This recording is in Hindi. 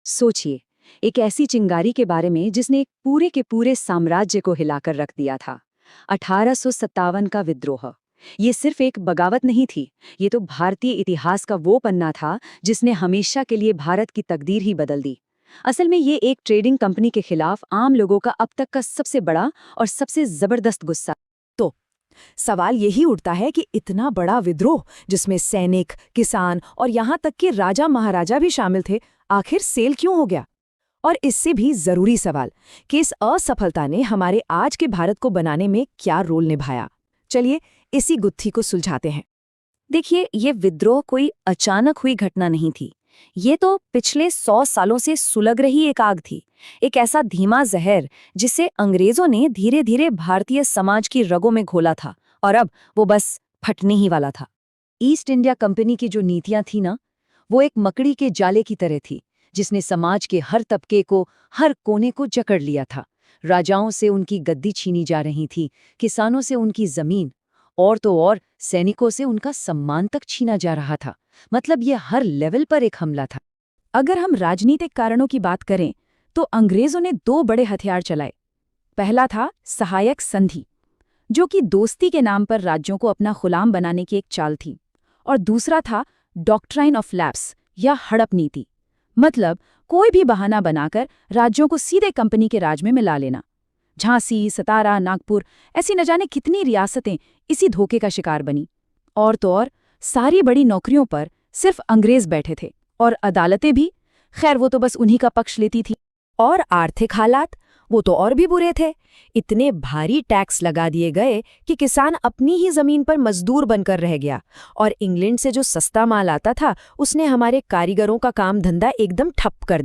सोचिए, एक ऐसी चिंगारी के बारे में जिसने एक पूरे के पूरे साम्राज्य को हिलाकर रख दिया था। 1857 का विद्रोह। ये सिर्फ एक बगावत नहीं थी, ये तो भारतीय इतिहास का वो पन्ना था जिसने हमेशा के लिए भारत की तकदीर ही बदल दी। असल में ये एक ट्रेडिंग कंपनी के खिलाफ आम लोगों का अब तक का सबसे बड़ा और सबसे जबरदस्त गुस्सा। तो सवाल यही उठता है कि इतना बड़ा विद्रोह जिसमें सैनिक, किसान और यहाँ तक कि राजा महाराजा भी शामिल थे, आखिर सेल क्यों हो गया? और इससे भी जरूरी सवाल कि इस असफलता ने हमारे आज के भारत को बनाने में क्या रोल निभाया। चलिए इसी गुत्थी को सुलझाते हैं। देखिए, ये विद्रोह कोई अचानक हुई घटना नहीं थी। ये तो पिछले 100 सालों से सुलग रही एक आग थी, एक ऐसा धीमा जहर जिसे अंग्रेजों ने धीरे धीरे भारतीय समाज की रगों में घोला था और अब वो बस फटने ही वाला था। ईस्ट इंडिया कंपनी की जो नीतियां थी ना, वो एक मकड़ी के जाले की तरह थी जिसने समाज के हर तबके को, हर कोने को जकड़ लिया था। राजाओं से उनकी गद्दी छीनी जा रही थी, किसानों से उनकी जमीन, और तो और सैनिकों से उनका सम्मान तक छीना जा रहा था। मतलब ये हर लेवल पर एक हमला था। अगर हम राजनीतिक कारणों की बात करें तो अंग्रेजों ने दो बड़े हथियार चलाए। पहला था सहायक संधि, जो कि दोस्ती के नाम पर राज्यों को अपना गुलाम बनाने की एक चाल थी, और दूसरा था डॉक्ट्राइन ऑफ लैप्स या हड़प नीति। मतलब कोई भी बहाना बनाकर राज्यों को सीधे कंपनी के राज में मिला लेना। झांसी, सतारा, नागपुर, ऐसी न जाने कितनी रियासतें इसी धोखे का शिकार बनी। और तो और सारी बड़ी नौकरियों पर सिर्फ अंग्रेज बैठे थे, और अदालतें भी, खैर वो तो बस उन्हीं का पक्ष लेती थी। और आर्थिक हालात, वो तो और भी बुरे थे। इतने भारी टैक्स लगा दिए गए कि किसान अपनी ही जमीन पर मजदूर बनकर रह गया, और इंग्लैंड से जो सस्ता माल आता था उसने हमारे कारीगरों का काम धंधा एकदम ठप कर दिया।